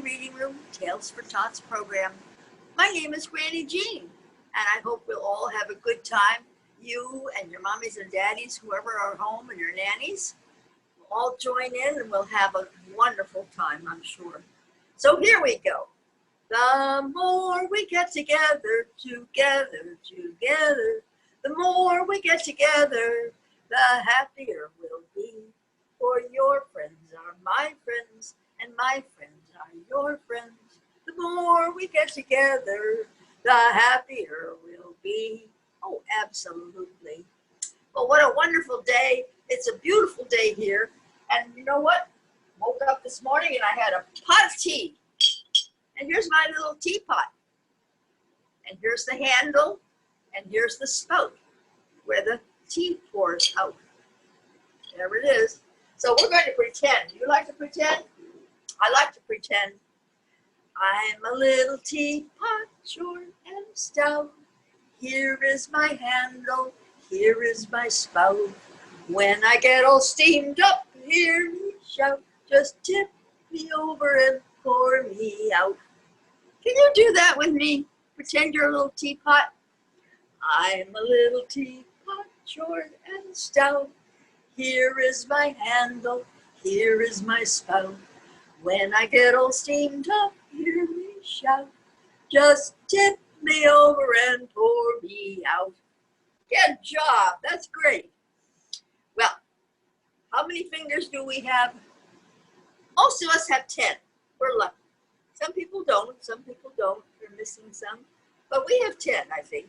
Reading Room Tales for Tots program. My name is Granny Jean, and I hope we'll all have a good time. You and your mommies and daddies, whoever are home, and your nannies, will all join in and we'll have a wonderful time, I'm sure. So here we go. The more we get together, the more we get together, the happier we'll be. For your friends are my friends, and my friends are your friends. The more we get together, the happier we'll be. Oh, absolutely. Well, what a wonderful day. It's a beautiful day here. And you know what? Woke up this morning and I had a pot of tea. And here's my little teapot. And here's the handle. And here's the spout where the tea pours out. There it is. So we're going to pretend. Do you like to pretend? I like to pretend. I'm a little teapot, short and stout. Here is my handle, here is my spout. When I get all steamed up, hear me shout. Just tip me over and pour me out. Can you do that with me? Pretend you're a little teapot. I'm a little teapot, short and stout. Here is my handle, here is my spout. When I get all steamed up, hear me shout. Just tip me over and pour me out. Good job, that's great. Well, how many fingers do we have? Most of us have 10. We're lucky. Some people don't, We're missing some. But we have 10, I think.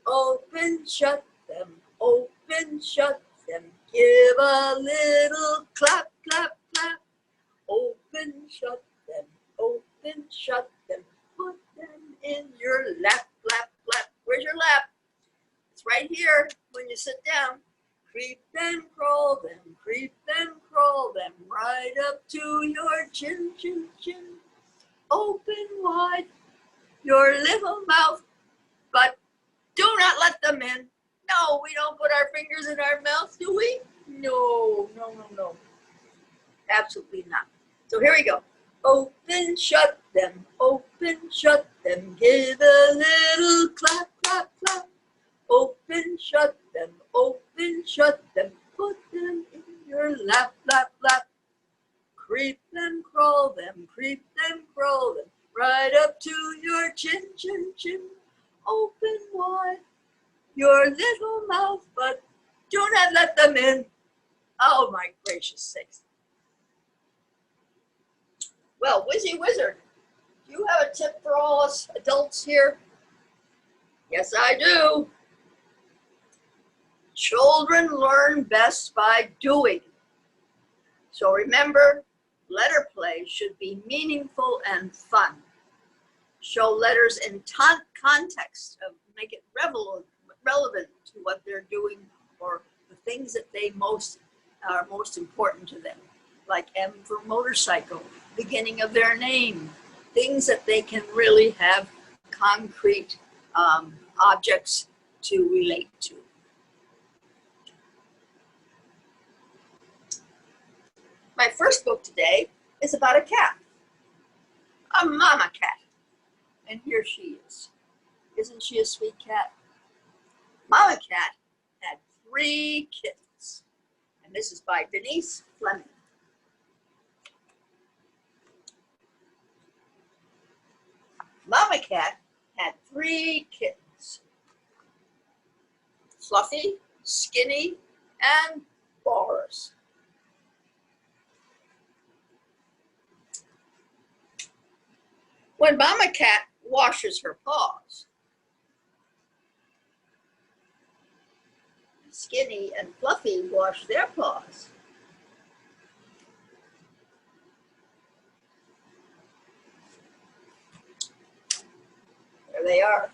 Open, shut them, open, shut them. Give a little clap, clap, clap. Open, shut them, open, shut them. Put them in your lap, lap, lap. Where's your lap? It's right here when you sit down. Creep and crawl them, right up to your chin, chin, chin. Open wide your little mouth, but do not let them in. No, we don't put our fingers in our mouth, do we? No. Absolutely not. So here we go. Open, shut them, give a little clap, clap, clap. Open, shut them, put them in your lap, lap, lap. Creep and crawl them, right up to your chin, chin, chin. Open wide your little mouth, but do not let them in. Oh my gracious sakes. Well, Wizzy Wizard, do you have a tip for all us adults here? Yes, I do. Children learn best by doing. So remember, letter play should be meaningful and fun. Show letters in context, make it relevant to what they're doing or the things that they are most important to them. Like M for motorcycle, beginning of their name, things that they can really have concrete objects to relate to. My first book today is about a cat, a mama cat. And here she is. Isn't she a sweet cat? Mama cat had 3 kittens. And this is by Denise Fleming. Mama cat had 3 kittens. Fluffy, Skinny, and Boris. When Mama cat washes her paws, Skinny and Fluffy wash their paws. There they are.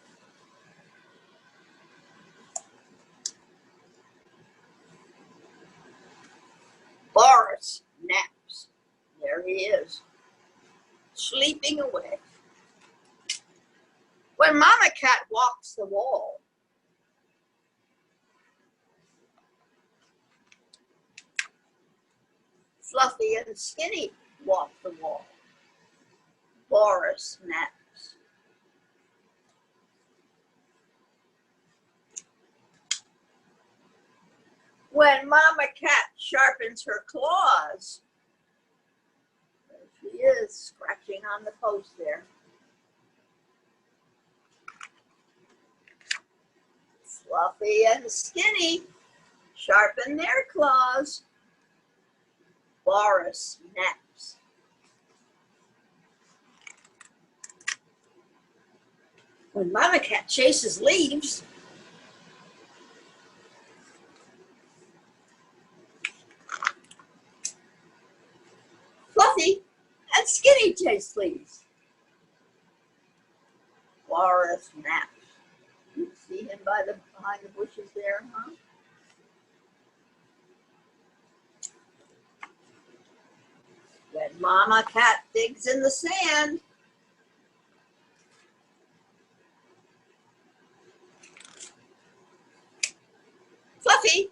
Boris naps. There he is, sleeping away. When Mama cat walks the wall, Fluffy and Skinny walk the wall. Boris naps. When Mama Cat sharpens her claws, there she is, scratching on the post there. Fluffy and Skinny sharpen their claws. Boris naps. When Mama Cat chases leaves, Fluffy and Skinny chase leaves. Boris naps. You see him behind the bushes there, huh? When Mama Cat digs in the sand, Fluffy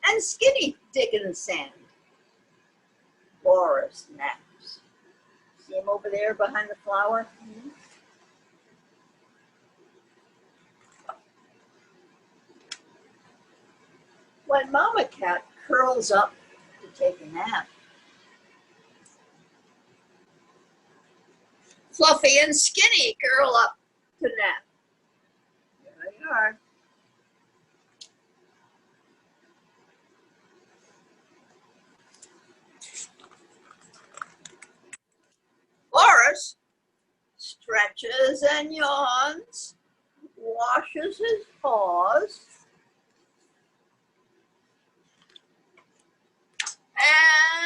and Skinny dig in the sand. Boris naps. See him over there behind the flower? When Mama Cat curls up to take a nap, Fluffy and Skinny curl up to nap. There they are. Boris stretches and yawns, washes his paws,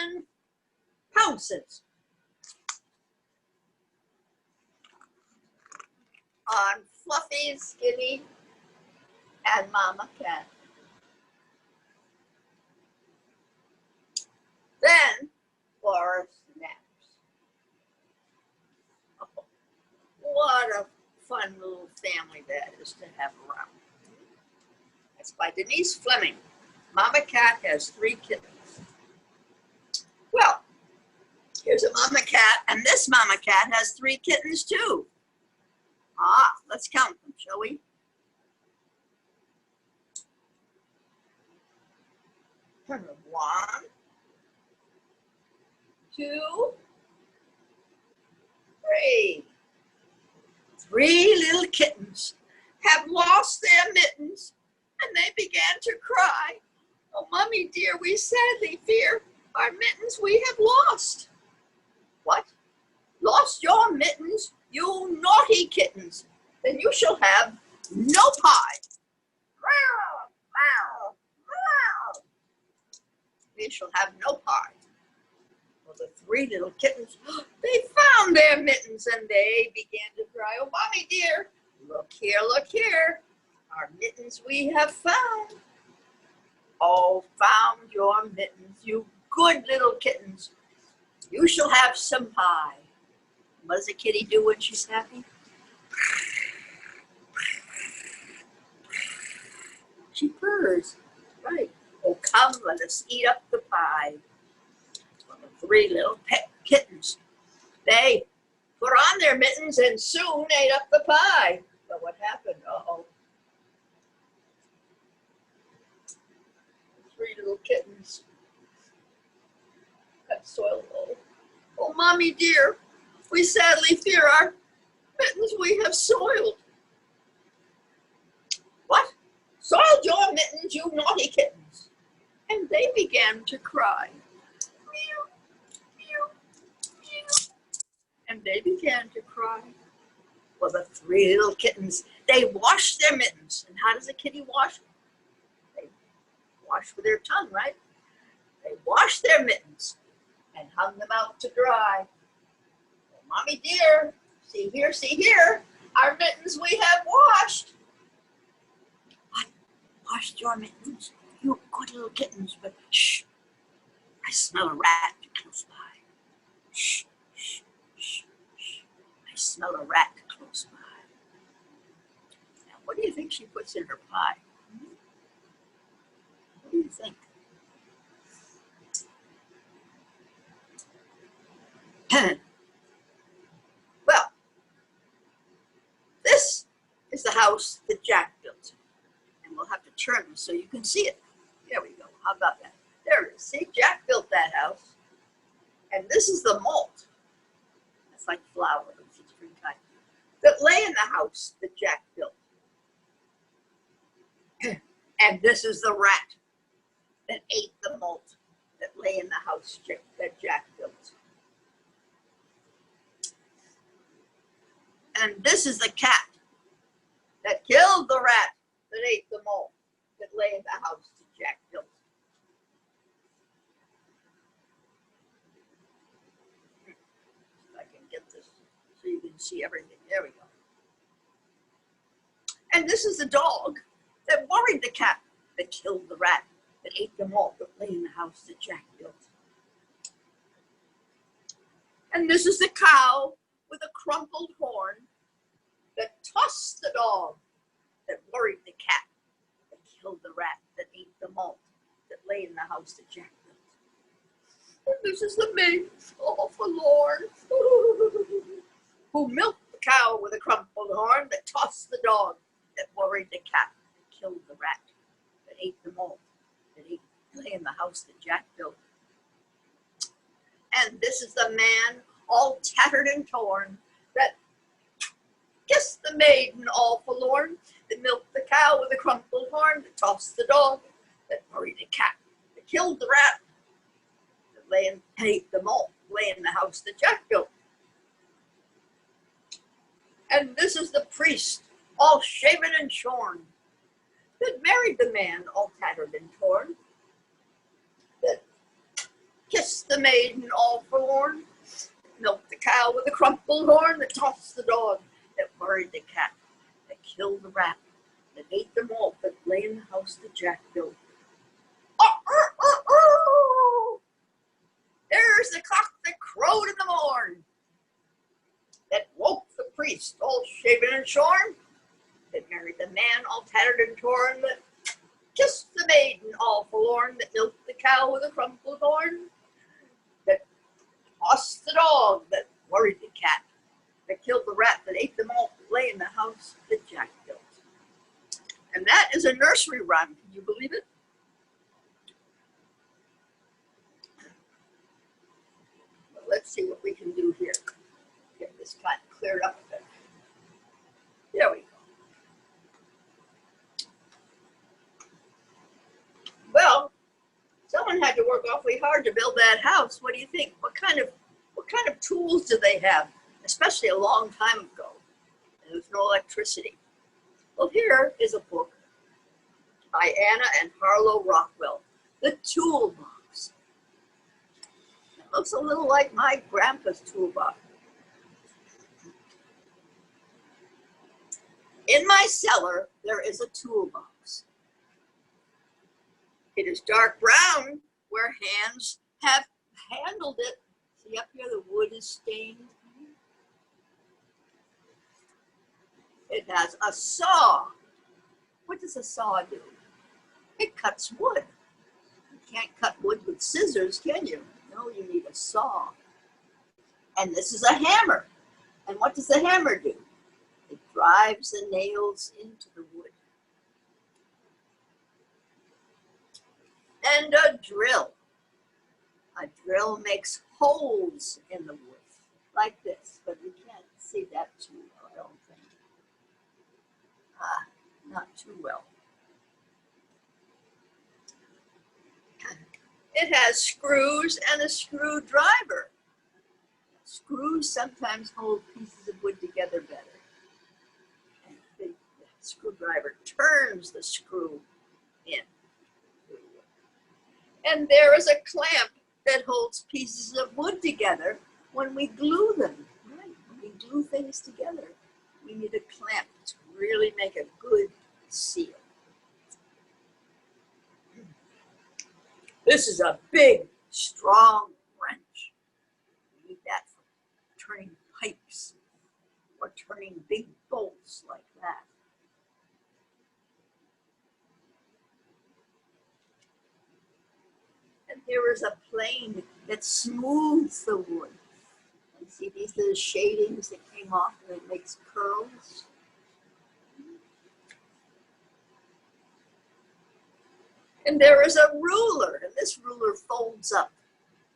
and pounces on Fluffy, Skinny, and Mama Cat. Then Boris naps. Oh, what a fun little family that is to have around. That's by Denise Fleming. Mama Cat has 3 kittens. Well, here's a Mama Cat, and this Mama Cat has 3 kittens too. Let's count them, shall we? One, 2, 3. 3 little kittens have lost their mittens, and they began to cry. Oh, Mommy dear, we sadly fear our mittens we have lost. What? Lost your mittens, you naughty kittens? Then you shall have no pie. Meow, meow, meow. We shall have no pie. Well, the 3 little kittens, they found their mittens and they began to cry. Oh, Mommy dear, look here, our mittens we have found. Oh, found your mittens, you good little kittens. You shall have some pie. What does a kitty do when she's happy? She purrs, right. Oh, come, let us eat up the pie. Well, the 3 little pet kittens, they put on their mittens and soon ate up the pie. But what happened? Uh-oh. The 3 little kittens got soiled. Oh, Mommy dear, we sadly fear our mittens we have soiled. What? Soiled your mittens, you naughty kittens? And they began to cry. Meow, meow, meow. And they began to cry. Well, the 3 little kittens, they washed their mittens. And how does a kitty wash? They wash with their tongue, right? They washed their mittens and hung them out to dry. Well, Mommy dear, see here, our mittens we have washed. What? Washed your mittens? You good little kittens, but shh, I smell a rat close by. Shh, shh, shh, shh. I smell a rat close by. Now, what do you think she puts in her pie? What do you think? is the house that Jack built. And we'll have to turn so you can see it. There we go. How about that? There it is. See, Jack built that house. And this is the malt. That's like flour. It's a different kind. That lay in the house that Jack built. And this is the rat that ate the malt that lay in the house that Jack built. And this is the cat that killed the rat that ate the malt that lay in the house that Jack built. If I can get this so you can see everything. There we go. And this is the dog that worried the cat that killed the rat that ate the malt that lay in the house that Jack built. And this is the cow with a crumpled horn that tossed the dog that worried the cat that killed the rat that ate the malt that lay in the house that Jack built. And this is the maid, all forlorn, who milked the cow with a crumpled horn that tossed the dog that worried the cat that killed the rat that ate the malt that lay in the house that Jack built. And this is the man all tattered and torn that kissed the maiden all forlorn, that milked the cow with a crumpled horn, that tossed the dog, that worried the cat, that killed the rat, that lay and ate the malt, lay in the house that Jack built. And this is the priest, all shaven and shorn, that married the man all tattered and torn, that kissed the maiden all forlorn, milked the cow with a crumpled horn, that tossed the dog, that worried the cat, that killed the rat, that ate the malt that lay in the house that Jack built. Oh! There's the cock that crowed in the morn, that woke the priest all shaven and shorn, that married the man all tattered and torn, that kissed the maiden all forlorn, that milked the cow with a crumpled horn, that tossed the dog that worried the cat, that killed the rat that ate the malt that lay in the house that Jack built. And that is a nursery rhyme. Can you believe it? Well, let's see what we can do here. Get this kind of cleared up a bit. There we go. Well, someone had to work awfully hard to build that house. What do you think? What kind of tools do they have? Especially a long time ago. There was no electricity. Well, here is a book by Anna and Harlow Rockwell, The Toolbox. It looks a little like my grandpa's toolbox. In my cellar, there is a toolbox. It is dark brown where hands have handled it. See up here, the wood is stained. It has a saw. What does a saw do? It cuts wood. You can't cut wood with scissors, can you? No, you need a saw. And this is a hammer. And what does the hammer do? It drives the nails into the wood. And a drill. A drill makes holes in the wood, like this, but we can't see that too well, I don't think. Not too well. It has screws and a screwdriver. Screws sometimes hold pieces of wood together better. And the screwdriver turns the screw in. And there is a clamp that holds pieces of wood together when we glue them. Right? When we glue things together, we need a clamp to really make a good seal. This is a big, strong wrench. We need that for turning pipes or turning big bolts like that. And there is a plane that smooths the wood. And see these little shadings that came off and it makes curls? And there is a ruler, and this ruler folds up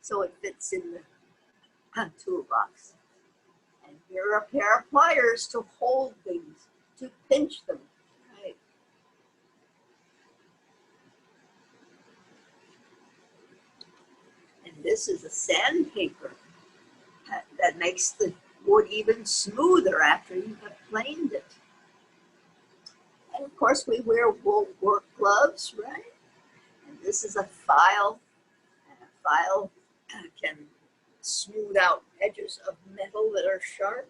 so it fits in the toolbox. And here are a pair of pliers to hold things, to pinch them. Right. And this is a sandpaper that makes the wood even smoother after you have planed it. And of course we wear wool work gloves, right? And this is a file, and a file can smooth out edges of metal that are sharp.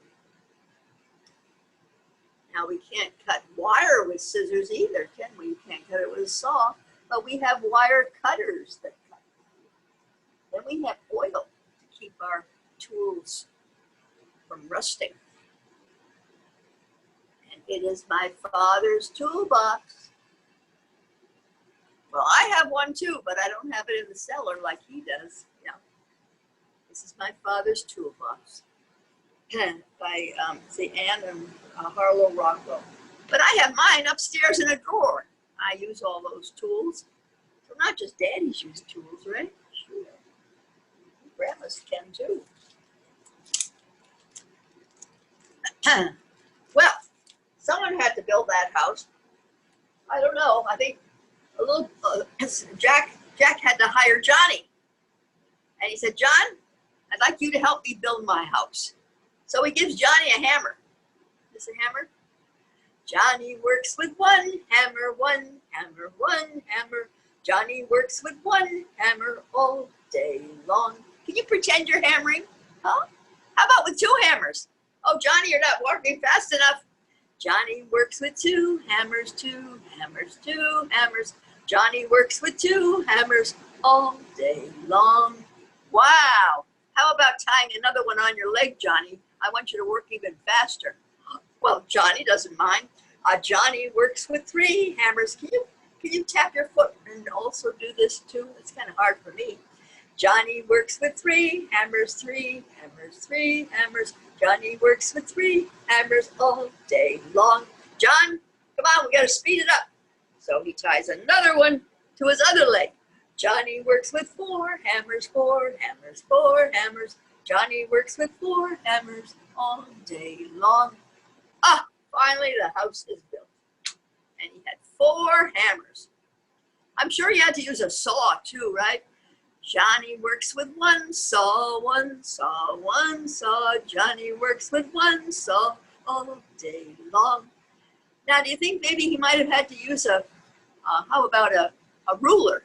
Now we can't cut wire with scissors either, can we? You can't cut it with a saw, but we have wire cutters that cut. Then we have oil to keep our tools from rusting. And it is my father's toolbox. Well, I have one too, but I don't have it in the cellar like he does. Yeah. This is my father's toolbox by Anne and Harlow Rockwell. But I have mine upstairs in a drawer. I use all those tools. So not just daddies use tools, right? Sure. Grandmas can too. Well, someone had to build that house. I don't know. I think a little Jack had to hire Johnny. And he said, John, I'd like you to help me build my house. So he gives Johnny a hammer. Is this a hammer? Johnny works with one hammer, one hammer, one hammer. Johnny works with one hammer all day long. Can you pretend you're hammering? Huh? How about with two hammers? Oh, Johnny, you're not working fast enough. Johnny works with two hammers, two hammers, two hammers. Johnny works with two hammers all day long. Wow. How about tying another one on your leg, Johnny? I want you to work even faster. Well, Johnny doesn't mind. Johnny works with three hammers. Can you tap your foot and also do this too? It's kind of hard for me. Johnny works with three hammers, three hammers, three hammers. Johnny works with three hammers all day long. John, come on, we gotta speed it up. So he ties another one to his other leg. Johnny works with four hammers, four hammers, four hammers. Johnny works with four hammers all day long. Ah, finally the house is built. And he had four hammers. I'm sure he had to use a saw too, right? Johnny works with one saw, one saw, one saw. Johnny works with one saw all day long. Now, do you think maybe he might have had to use how about a ruler?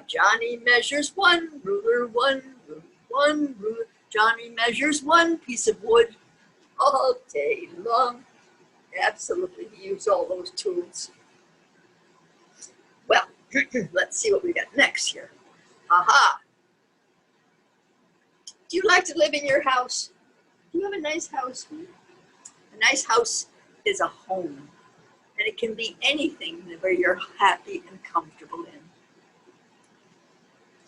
Johnny measures one ruler, one ruler, one ruler. Johnny measures one piece of wood all day long. Absolutely, he used all those tools. Well, let's see what we got next here. Aha. Do you like to live in your house? Do you have a nice house? A nice house is a home, and it can be anything where you're happy and comfortable in.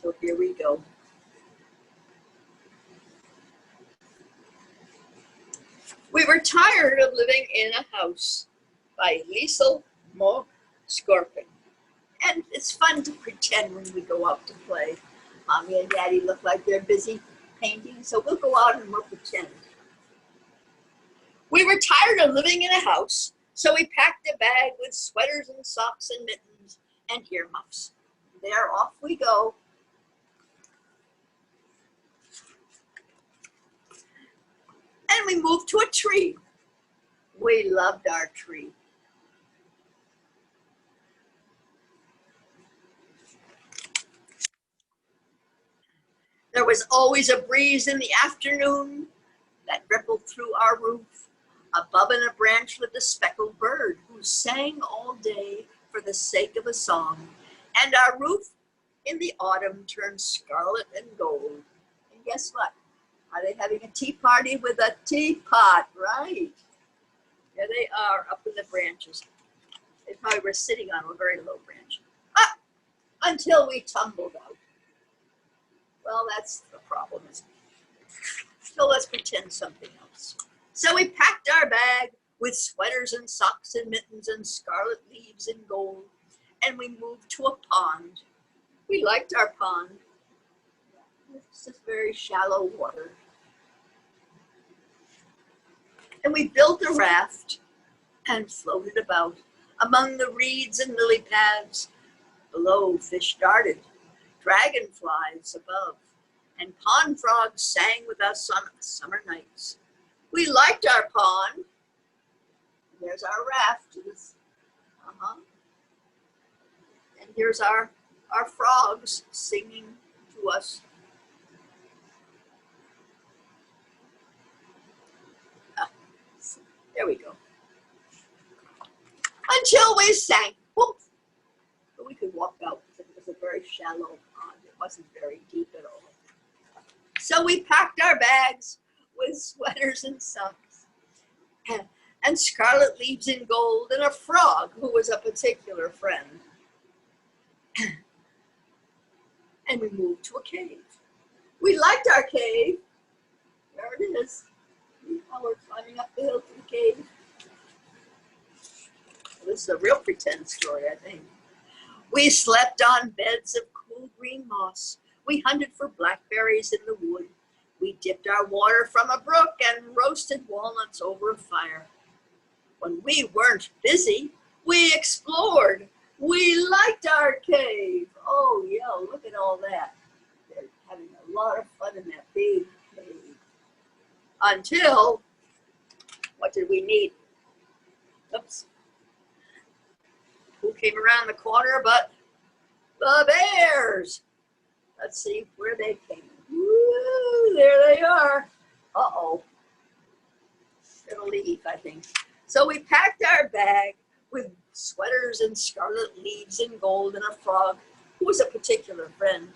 So here we go. We Were Tired of Living in a House by Liesl Mo Scorpion. And it's fun to pretend when we go out to play. Mommy and Daddy look like they're busy painting, so we'll go out and we'll pretend. We were tired of living in a house, so we packed a bag with sweaters and socks and mittens and earmuffs. There, off we go. And we moved to a tree. We loved our tree. There was always a breeze in the afternoon that rippled through our roof. Above in a branch lived a speckled bird who sang all day for the sake of a song. And our roof in the autumn turned scarlet and gold. And guess what? Are they having a tea party with a teapot? Right. There they are up in the branches. They probably were sitting on a very low branch. Ah, until we tumbled out. Well, that's the problem, isn't it? So let's pretend something else. So we packed our bag with sweaters and socks and mittens and scarlet leaves and gold. and we moved to a pond. We liked our pond. It's just very shallow water. And we built a raft and floated about among the reeds and lily pads. Below, fish darted, dragonflies above, and pond frogs sang with us on summer nights. We liked our pond. There's our raft. And here's our frogs singing to us. There we go. Until we sank. Whoop. But we could walk out because it was a very shallow pond. It wasn't very deep at all. So we packed our bags with sweaters and socks and scarlet leaves in gold and a frog who was a particular friend. And we moved to a cave. We liked our cave. There it is. Now we're climbing up the hill to the cave. This is a real pretend story, I think. We slept on beds of cool green moss. We hunted for blackberries in the wood. We dipped our water from a brook and roasted walnuts over a fire. When we weren't busy, we explored. We liked our cave. Oh, yeah, look at all that. They're having a lot of fun in that big cave. Until, what did we need? Oops. Who came around the corner but the bears? Let's see where they came. Woo, there they are. Uh-oh. It'll leave, I think. So we packed our bag with sweaters and scarlet leaves and gold and a frog who was a particular friend,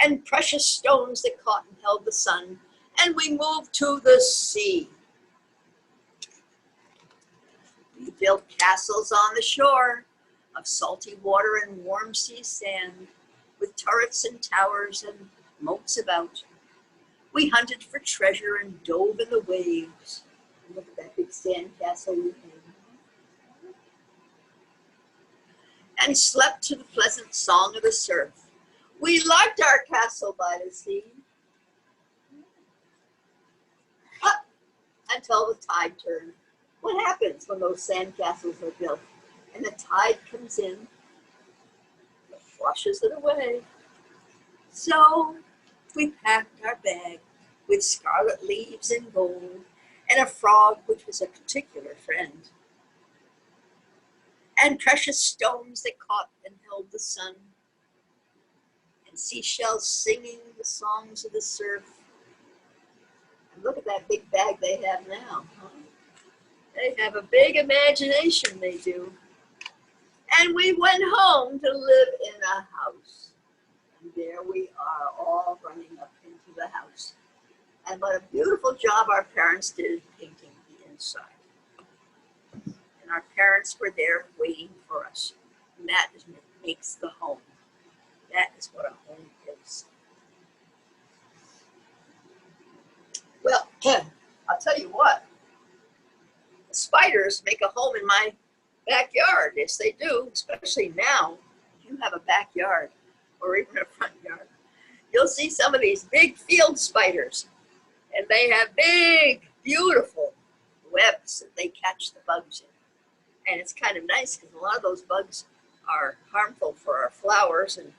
and precious stones that caught and held the sun, and we moved to the sea. We built castles on the shore of salty water and warm sea sand, with turrets and towers and moats about. We hunted for treasure and dove in the waves. And look at that big sand castle we made. And slept to the pleasant song of the surf. We liked our castle by the sea. Until the tide turned. What happens when those sand castles are built and the tide comes in, it flushes it away? So we packed our bag with scarlet leaves and gold and a frog which was a particular friend, and precious stones that caught and held the sun, and seashells singing the songs of the surf. And look at that big bag they have now, huh? They have a big imagination, they do. And we went home to live in a house. And there we are, all running up into the house. And what a beautiful job our parents did painting the inside. And our parents were there waiting for us. And that is what makes the home. That is what a home is. Well, I'll tell you what. The spiders make a home in my backyard. Yes, they do, especially now. If you have a backyard or even a front yard, you'll see some of these big field spiders. And they have big, beautiful webs that they catch the bugs in. And it's kind of nice because a lot of those bugs are harmful for our flowers and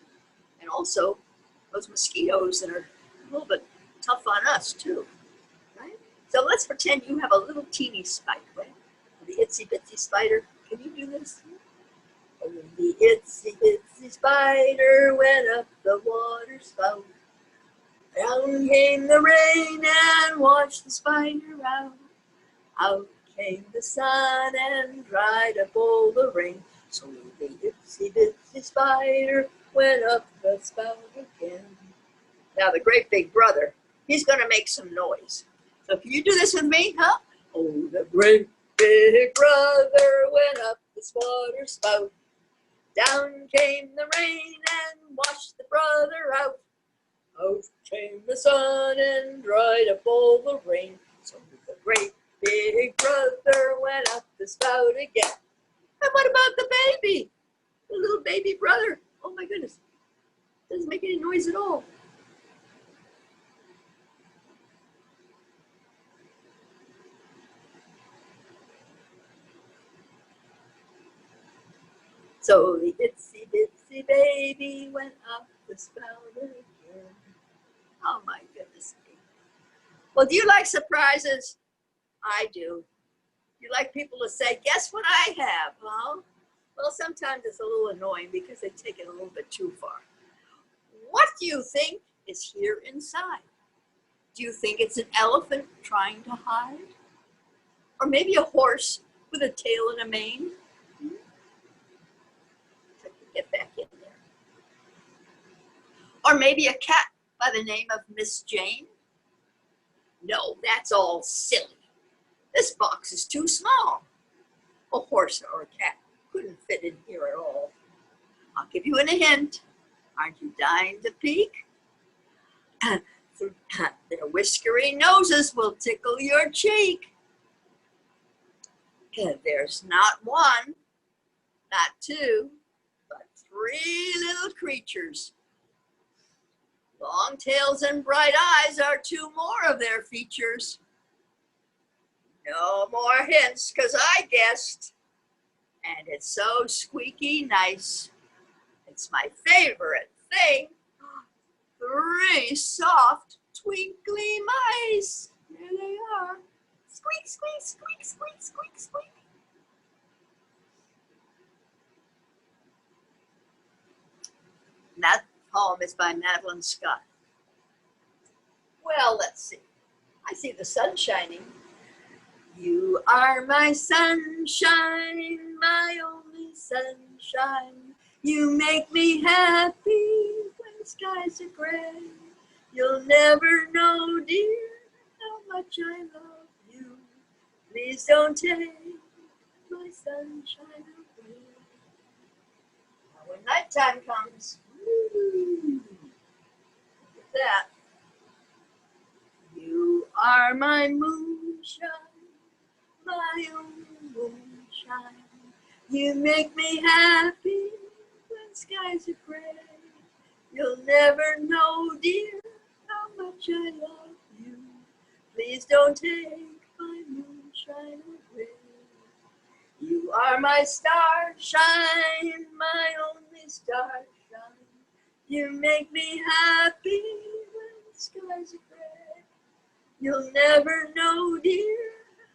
also those mosquitoes that are a little bit tough on us too. So let's pretend you have a little teeny spider, right? The itsy bitsy spider. Can you do this? And the itsy bitsy spider went up the water spout. Down came the rain and washed the spider out. Out came the sun and dried up all the rain. So the itsy bitsy spider went up the spout again. Now the great big brother, he's going to make some noise. So can you do this with me, huh? Oh, the great big brother went up the water spout. Down came the rain and washed the brother out. Out came the sun and dried up all the rain. So the great big brother went up the spout again. And what about the baby? So the itsy bitsy baby went up the spout again. Oh my goodness. Well, do you like surprises? I do. You like people to say, guess what I have, huh? Well, sometimes it's a little annoying because they take it a little bit too far. What do you think is here inside? Do you think it's an elephant trying to hide? Or maybe a horse with a tail and a mane? Get back in there. Or maybe a cat by the name of Miss Jane? No, that's all silly. This box is too small. A horse or a cat couldn't fit in here at all. I'll give you a hint. Aren't you dying to peek? Their whiskery noses will tickle your cheek. There's not one, not two, but three little creatures. Long tails and bright eyes are two more of their features. No more hints, 'cause I guessed. And it's so squeaky nice. It's my favorite thing. Three soft, twinkly mice. There they are. Squeak, squeak, squeak, squeak, squeak, squeak. That poem is by Madeline Scott. Well, let's see. I see the sun shining. You are my sunshine, my only sunshine. You make me happy when skies are gray. You'll never know, dear, how much I love you. Please don't take my sunshine away. Now when nighttime comes, look at that. You are my moonshine, my own moonshine. You make me happy when skies are gray. You'll never know, dear, how much I love you. Please don't take my moonshine away. You are my starshine, my only starshine. You make me happy when skies are gray. You'll never know, dear,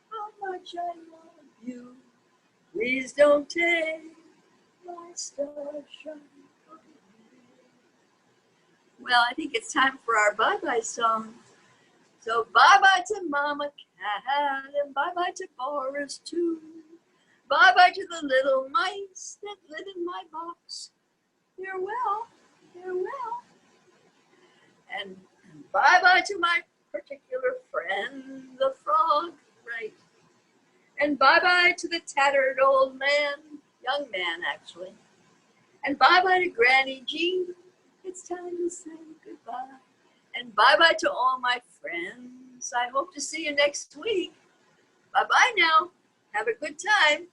how much I love you. Please don't take my starshine away. Well, I think it's time for our bye-bye song. So bye-bye to Mama Cat, and bye-bye to Boris too. Bye-bye to the little mice that live in my box. Farewell, farewell. And bye-bye to my particular friend, the frog, right? And bye-bye to the tattered old man, young man actually. And bye-bye to Granny Jean. It's time to say goodbye. And bye-bye to all my friends. I hope to see you next week. Bye-bye now. Have a good time.